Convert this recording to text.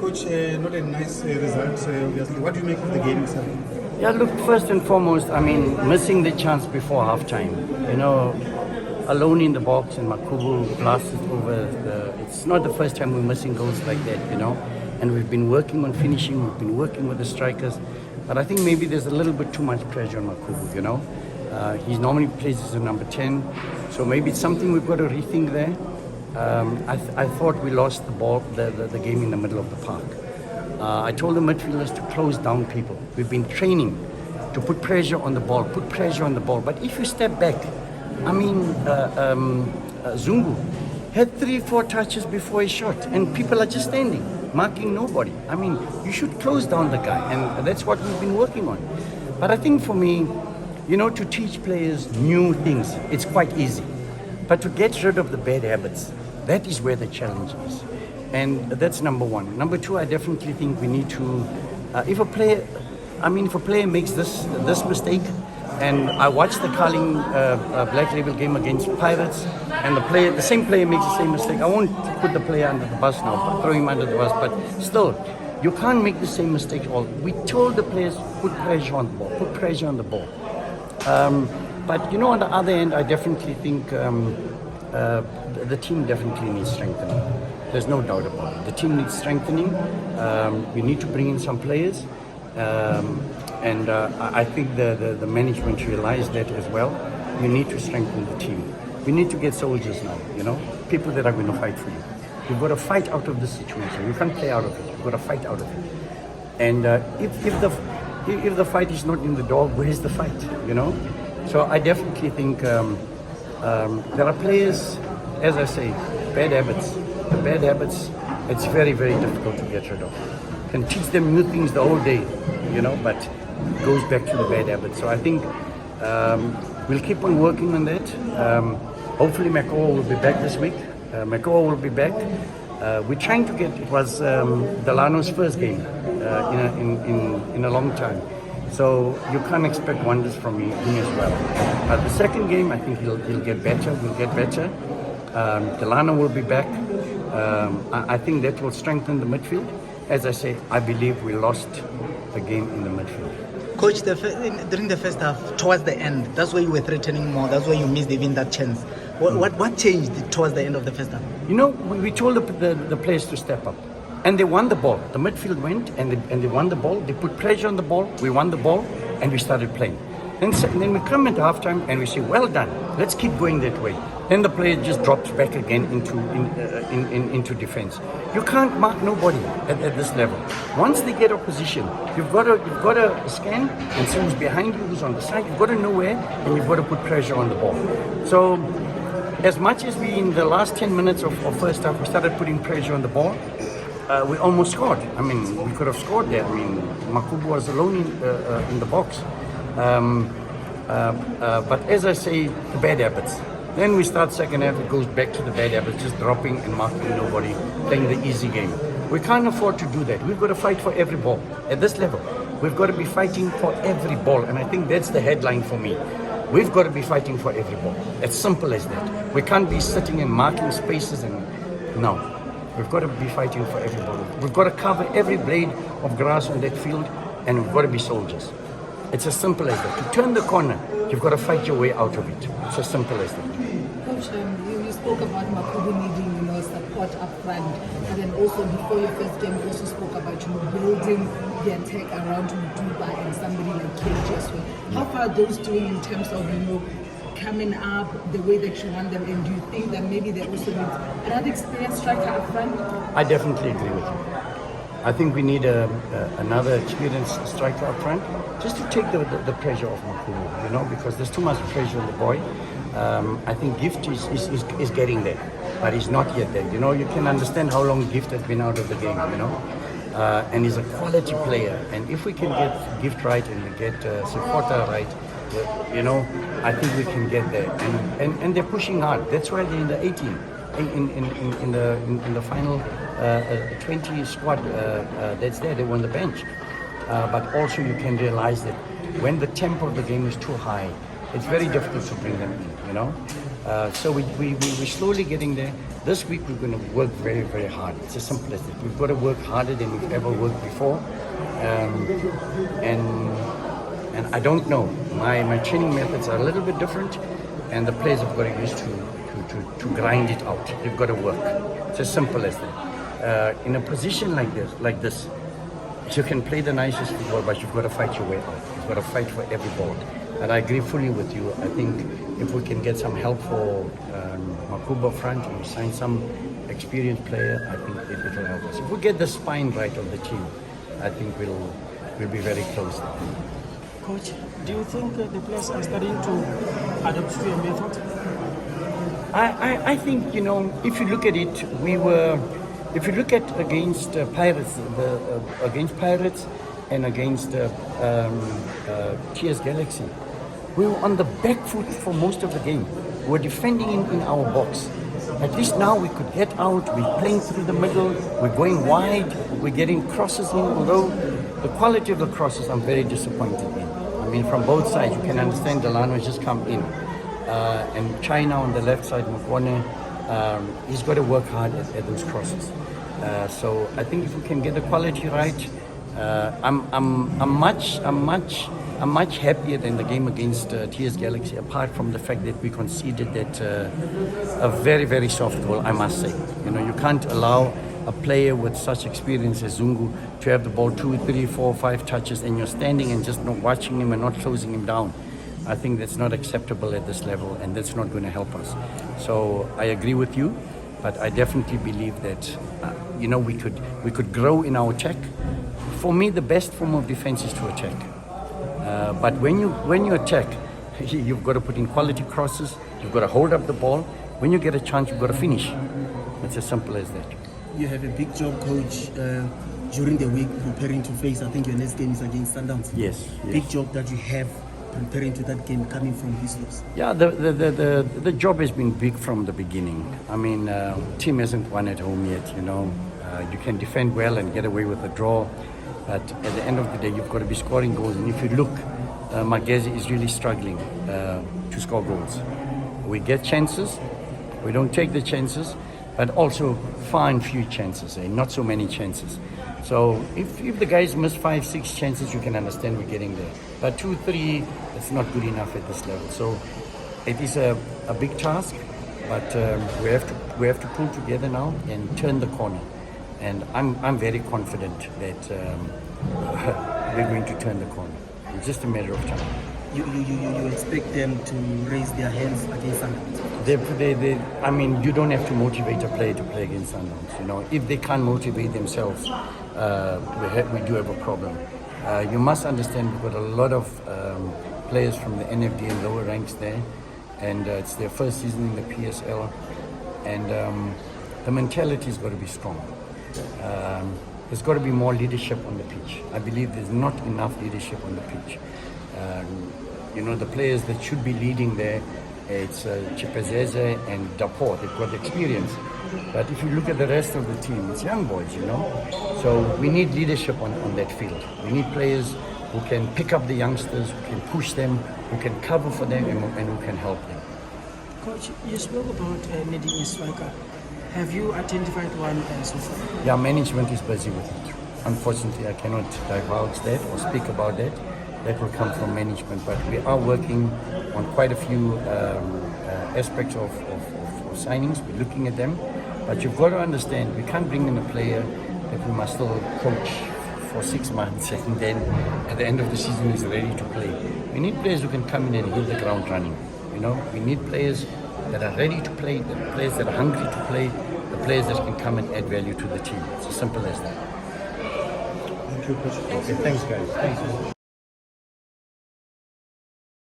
Coach, not a nice result, obviously. What do you make of the game itself? Yeah, look, first and foremost, I mean, missing the chance before halftime. You know, alone in the box and Makubu blasted over. It's not the first time we're missing goals like that, you know. And we've been working on finishing, we've been working with the strikers. But I think maybe there's a little bit too much pressure on Makubu, you know. He normally plays as a number 10, so maybe it's something we've got to rethink there. I thought we lost the ball, the game in the middle of the park. I told the midfielders to close down people. We've been training to put pressure on the ball, But if you step back, I mean, Zungu had 3-4 touches before he shot, and people are just standing, marking nobody. I mean, you should close down the guy, and that's what we've been working on. But I think for me, you know, to teach players new things, it's quite easy. But to get rid of the bad habits, that is where the challenge is. And that's number one. Number two, I definitely think we need to, if a player makes this mistake, and I watched the Carling Black Label game against Pirates, and the same player makes the same mistake. I won't put the player under the bus now, throw him under the bus, but still, you can't make the same mistake all. We told the players, put pressure on the ball. But you know, on the other end, I definitely think the team definitely needs strengthening. There's no doubt about it. The team needs strengthening. We need to bring in some players, and I think the management realized that as well. We need to strengthen the team. We need to get soldiers now. You know, people that are going to fight for you. You've got to fight out of this situation. You can't play out of it. You've got to fight out of it. And if the fight is not in the dog, where is the fight? You know. So I definitely think there are players, as I say, bad habits. The bad habits, it's very, very difficult to get rid of. You can teach them new things the whole day, you know, but it goes back to the bad habits. So I think we'll keep on working on that. Hopefully Makoa will be back this week. Makoa will be back. We're trying to get, it was Delano's first game in a long time. So you can't expect wonders from him as well. The second game, I think he'll get better. We'll get better. Delano will be back. I think that will strengthen the midfield. As I say, I believe we lost the game in the midfield. Coach, during the first half, towards the end, that's where you were threatening more. That's where you missed even that chance. What changed towards the end of the first half? You know, we told the players to step up. And they won the ball. The midfield went and they won the ball. They put pressure on the ball. We won the ball and we started playing. And then we come at halftime and we say, well done. Let's keep going that way. Then the player just drops back again into defense. You can't mark nobody at this level. Once they get opposition, you've got to scan and see who's behind you, who's on the side. You've got to know where, and you've got to put pressure on the ball. So, as much as we in the last 10 minutes of first half we started putting pressure on the ball, we almost scored. I mean, we could have scored there. I mean, Makubu was alone in the box. But as I say, the bad habits. Then we start second half, it goes back to the bad habits, just dropping and marking nobody, playing the easy game. We can't afford to do that. We've got to fight for every ball. At this level, we've got to be fighting for every ball. And I think that's the headline for me. We've got to be fighting for every ball. As simple as that. We can't be sitting and marking spaces and no. We've got to be fighting for every ball. We've got to cover every blade of grass on that field, and we've got to be soldiers. It's as simple as that. To turn the corner, you've got to fight your way out of it. It's as simple as that. Coach, you spoke about Makubu needing, support up front, and then also before your first game, you also spoke about building the attack around Mutuba and somebody like KJ as well. How far are those doing in terms of coming up the way that you want them, and do you think that maybe they also need another experienced striker up front? I definitely agree with you. I think we need another experienced striker up front, just to take the pressure off Makubu, because there's too much pressure on the boy. I think Gift is getting there, but he's not yet there. You can understand how long Gift has been out of the game, and he's a quality player. And if we can get Gift right and we get Sifota right, I think we can get there. And they're pushing hard. That's why they're in the 18, in the final 20 squad that's there. They were on the bench. But also you can realize that when the tempo of the game is too high, it's very difficult to bring them in, So we're slowly getting there. This week we're going to work very, very hard. It's as simple as that. We've got to work harder than we've ever worked before. And I don't know. My training methods are a little bit different, and the players have got to use to grind it out. They've got to work. It's as simple as that. In a position like this, you can play the nicest football, but you've got to fight your way out. You've got to fight for every ball. And I agree fully with you. I think if we can get some help for Makuba front and sign some experienced player, I think it will help us. If we get the spine right of the team, I think we'll be very close there. Coach, do you think the players are starting to adapt to your method? I think, you know, if you look at it, if you look at against Pirates, against Pirates and against TS Galaxy, we were on the back foot for most of the game. We were defending in our box. At least now we could get out, we're playing through the middle, we're going wide, we're getting crosses in, although the quality of the crosses I'm very disappointed in. I mean, from both sides, you can understand Delano has just come in. And China on the left side, Mokone, he's got to work hard at those crosses. So I think if we can get the quality right, I'm much happier than the game against TS Galaxy, apart from the fact that we conceded that a very, very soft goal, I must say. You know, you can't allow a player with such experience as Zungu to have the ball 2, 3, 4, 5 touches and you're standing and just not watching him and not closing him down. I think that's not acceptable at this level, and that's not going to help us. So I agree with you, but I definitely believe that you know, we could grow in our attack. For me, the best form of defense is to attack. But when you attack, you've got to put in quality crosses. You've got to hold up the ball. When you get a chance, you've got to finish. It's as simple as that. You have a big job, coach, during the week preparing to face, I think your next game is against Sundowns. Yes. Big job that you have preparing to that game coming from this loss. Yeah, the job has been big from the beginning. I mean, team hasn't won at home yet, you know. You can defend well and get away with a draw, but at the end of the day, you've got to be scoring goals. And if you look, Magesi is really struggling to score goals. We get chances, we don't take the chances, but also find few chances, not so many chances. So if the guys miss 5, 6 chances, you can understand we're getting there. But 2, 3, it's not good enough at this level. So it is a big task, but we have to pull together now and turn the corner. And I'm very confident that we're going to turn the corner. It's just a matter of time. You expect them to raise their hands against Sundowns? I mean, you don't have to motivate a player to play against Sundowns. You know, if they can't motivate themselves, we do have a problem. You must understand we've got a lot of players from the NFD and lower ranks there, and it's their first season in the PSL, and the mentality's got to be strong. There's got to be more leadership on the pitch. I believe there's not enough leadership on the pitch. You know, the players that should be leading there, it's Chipezeze and Dapor. They've got the experience. But if you look at the rest of the team, it's young boys, you know. So we need leadership on that field. We need players who can pick up the youngsters, who can push them, who can cover for them, and who can help them. Coach, you spoke about needing a striker. Have you identified one so far? Yeah, management is busy with it. Unfortunately, I cannot divulge that or speak about that. That will come from management, but we are working on quite a few aspects of signings. We're looking at them, but you've got to understand, we can't bring in a player that we must still coach for 6 months and then at the end of the season is ready to play. We need players who can come in and hit the ground running. You know, we need players that are ready to play, the players that are hungry to play, the players that can come and add value to the team. It's as simple as that. Thank you, Coach. Okay, thanks guys. Thanks.